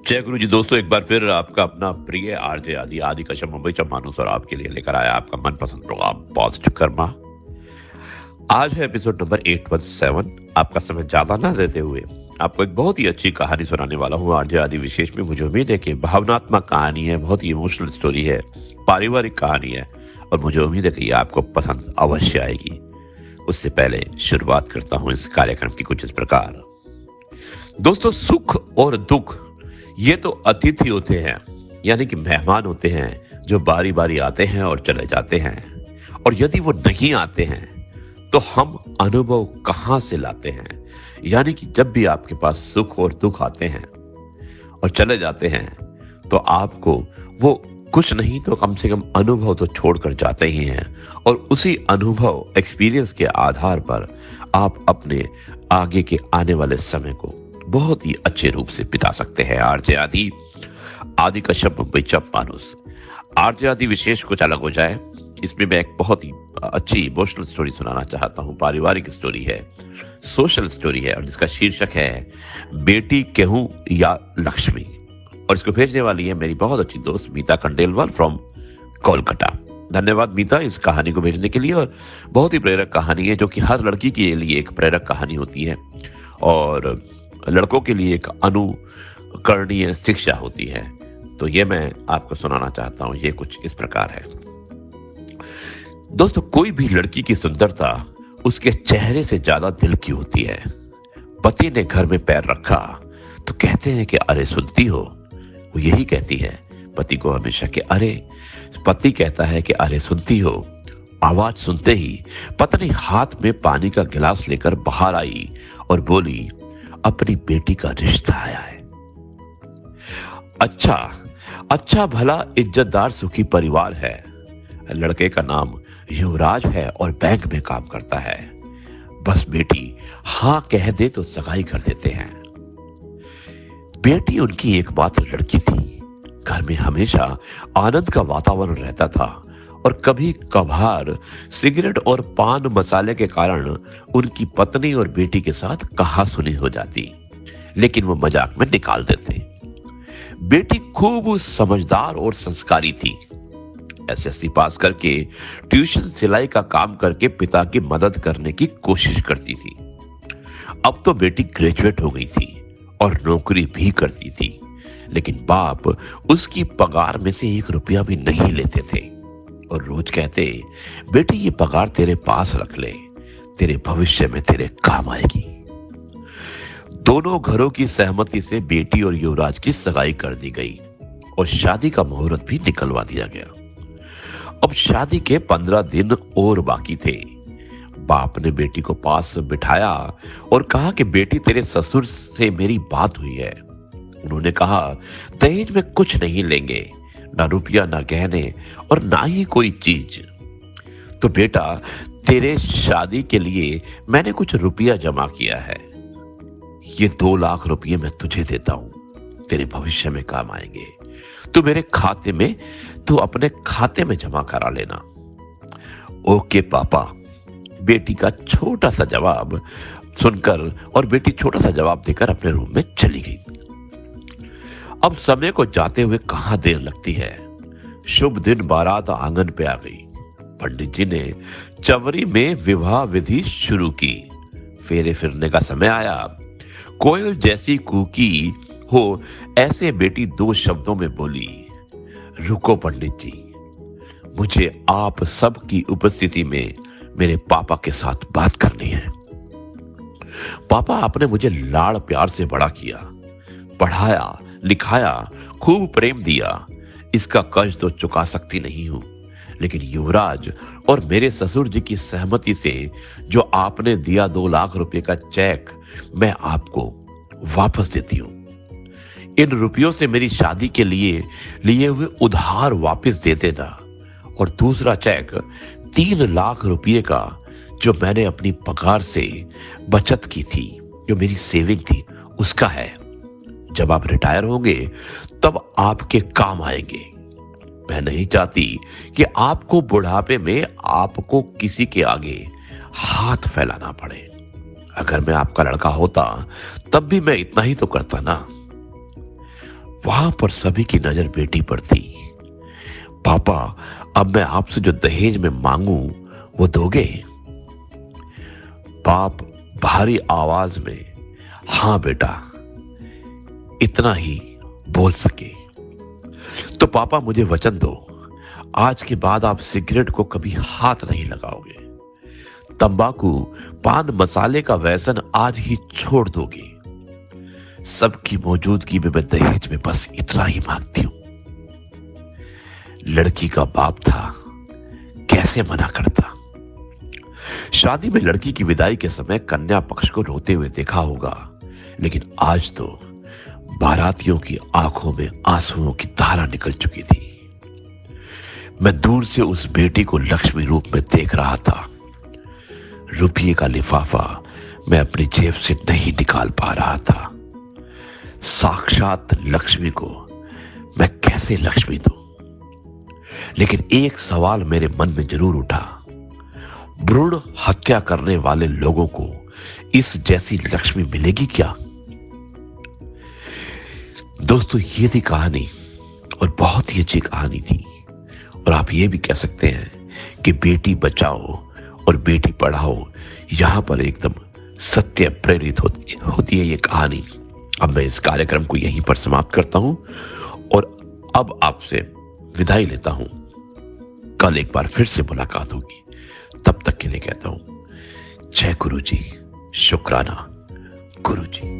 जय गुरु जी। दोस्तों, एक बार फिर आपका अपना प्रिय आरजे आदि कश्यप मुंबई चा मानुस और आपके लिए लेकर आया आपका मनपसंद प्रोग्राम पॉजिटिव कर्मा। आज है एपिसोड नंबर 817। आपका समय ज्यादा ना देते हुए आपको एक बहुत ही अच्छी कहानी सुनाने वाला हूँ आरजे आदि विशेष में। मुझे उम्मीद है कि भावनात्मक कहानी है, बहुत ही इमोशनल स्टोरी है, पारिवारिक कहानी है और मुझे उम्मीद है कि ये आपको पसंद अवश्य आएगी। उससे पहले शुरुआत करता हूँ इस कार्यक्रम की कुछ इस प्रकार। दोस्तों, सुख और दुख ये तो अतिथि होते हैं, यानी कि मेहमान होते हैं जो बारी बारी आते हैं और चले जाते हैं। और यदि वो नहीं आते हैं तो हम अनुभव कहां से लाते हैं? यानी कि जब भी आपके पास सुख और दुख आते हैं और चले जाते हैं तो आपको वो कुछ नहीं तो कम से कम अनुभव तो छोड़कर जाते ही हैं। और उसी अनुभव एक्सपीरियंस के आधार पर आप अपने आगे के आने वाले समय को बहुत ही अच्छे रूप से बिता सकते हैं। आदि कश्यप मुंबई चा मानुस। आरजे आदि विशेष कुछ अलग हो जाए, इसमें मैं एक बहुत ही अच्छी इमोशनल स्टोरी सुनाना चाहता हूं। पारिवारिक स्टोरी है, सोशल स्टोरी है और जिसका शीर्षक है बेटी कहूं या लक्ष्मी। और इसको भेजने वाली है मेरी बहुत अच्छी दोस्त मीता कंडेलवाल फ्रॉम कोलकाता। धन्यवाद मीता इस कहानी को भेजने के लिए। और बहुत ही प्रेरक कहानी है जो कि हर लड़की के लिए एक प्रेरक कहानी होती है और लड़कों के लिए एक अनुकरणीय शिक्षा होती है। तो ये मैं आपको सुनाना चाहता हूं। ये कुछ इस प्रकार है। दोस्तों, कोई भी लड़की की सुंदरता उसके चेहरे से ज्यादा दिल की होती है। पति ने घर में पैर रखा तो कहते हैं कि अरे सुनती हो। वो यही कहती है पति को हमेशा कि अरे। पति कहता है कि अरे सुनती हो। आवाज सुनते ही पत्नी हाथ में पानी का गिलास लेकर बाहर आई और बोली, अपनी बेटी का रिश्ता आया है। अच्छा भला इज्जतदार सुखी परिवार है। लड़के का नाम युवराज है और बैंक में काम करता है। बस बेटी हां कह दे तो सगाई कर देते हैं। बेटी उनकी एकमात्र लड़की थी। घर में हमेशा आनंद का वातावरण रहता था और कभी कभार सिगरेट और पान मसाले के कारण उनकी पत्नी और बेटी के साथ कहासुनी हो जाती, लेकिन वो मजाक में निकाल देते। बेटी खूब समझदार और संस्कारी थी। एसएससी पास करके ट्यूशन सिलाई का काम करके पिता की मदद करने की कोशिश करती थी। अब तो बेटी ग्रेजुएट हो गई थी और नौकरी भी करती थी, लेकिन बाप उसकी पगार में से 1 रुपया भी नहीं लेते थे और रोज कहते, बेटी ये पगार तेरे पास रख ले, तेरे भविष्य में तेरे काम आएगी। दोनों घरों की सहमति से बेटी और युवराज की सगाई कर दी गई और शादी का मुहूर्त भी निकलवा दिया गया। अब शादी के 15 दिन और बाकी थे। बाप ने बेटी को पास बिठाया और कहा कि बेटी तेरे ससुर से मेरी बात हुई है। उन्होंने कहा, दहेज में कुछ नहीं लेंगे, ना रुपया ना गहने और ना ही कोई चीज। तो बेटा, तेरे शादी के लिए मैंने कुछ रुपया जमा किया है। ये 2 लाख रुपये मैं तुझे देता हूं, तेरे भविष्य में काम आएंगे। तू अपने खाते में जमा करा लेना। ओके पापा। बेटी का छोटा सा जवाब सुनकर और बेटी छोटा सा जवाब देकर अपने रूम में चली गई। अब समय को जाते हुए कहां देर लगती है। शुभ दिन बारात आंगन पे आ गई। पंडित जी ने चवरी में विवाह विधि शुरू की। फेरे फिरने का समय आया। कोयल जैसी कूकी हो ऐसे बेटी 2 शब्दों में बोली, रुको पंडित जी, मुझे आप सबकी उपस्थिति में मेरे पापा के साथ बात करनी है। पापा, आपने मुझे लाड़ प्यार से बड़ा किया, पढ़ाया लिखाया, खूब प्रेम दिया। इसका कर्ज तो चुका सकती नहीं हूं, लेकिन युवराज और मेरे ससुर जी की सहमति से जो आपने दिया 2 लाख रुपए का चेक मैं आपको वापस देती हूं। इन रुपयों से मेरी शादी के लिए हुए उधार वापस दे देना और दूसरा चेक 3 लाख रुपए का जो मैंने अपनी पगार से बचत की थी, जो मेरी सेविंग थी, उसका है। जब आप रिटायर होंगे तब आपके काम आएंगे। मैं नहीं चाहती कि आपको बुढ़ापे में आपको किसी के आगे हाथ फैलाना पड़े। अगर मैं आपका लड़का होता तब भी मैं इतना ही तो करता ना। वहां पर सभी की नजर बेटी पर थी। पापा, अब मैं आपसे जो दहेज में मांगू वो दोगे? बाप भारी आवाज में हाँ बेटा, इतना ही बोल सके। तो पापा मुझे वचन दो, आज के बाद आप सिगरेट को कभी हाथ नहीं लगाओगे, तंबाकू पान मसाले का व्यसन आज ही छोड़ दोगे। सबकी मौजूदगी में मैं दहेज में बस इतना ही मांगती हूं। लड़की का बाप था, कैसे मना करता। शादी में लड़की की विदाई के समय कन्या पक्ष को रोते हुए देखा होगा, लेकिन आज तो बारातियों की आंखों में आंसुओं की धारा निकल चुकी थी। मैं दूर से उस बेटी को लक्ष्मी रूप में देख रहा था। रुपये का लिफाफा मैं अपनी जेब से नहीं निकाल पा रहा था। साक्षात लक्ष्मी को मैं कैसे लक्ष्मी दूं? लेकिन एक सवाल मेरे मन में जरूर उठा, भ्रूण हत्या करने वाले लोगों को इस जैसी लक्ष्मी मिलेगी क्या? दोस्तों, ये थी कहानी और बहुत ही अच्छी कहानी थी। और आप ये भी कह सकते हैं कि बेटी बचाओ और बेटी पढ़ाओ, यहां पर एकदम सत्य प्रेरित होती है ये कहानी। अब मैं इस कार्यक्रम को यहीं पर समाप्त करता हूं और अब आपसे विदाई लेता हूं। कल एक बार फिर से मुलाकात होगी, तब तक के लिए कहता हूं जय गुरु जी, शुक्राना गुरु जी।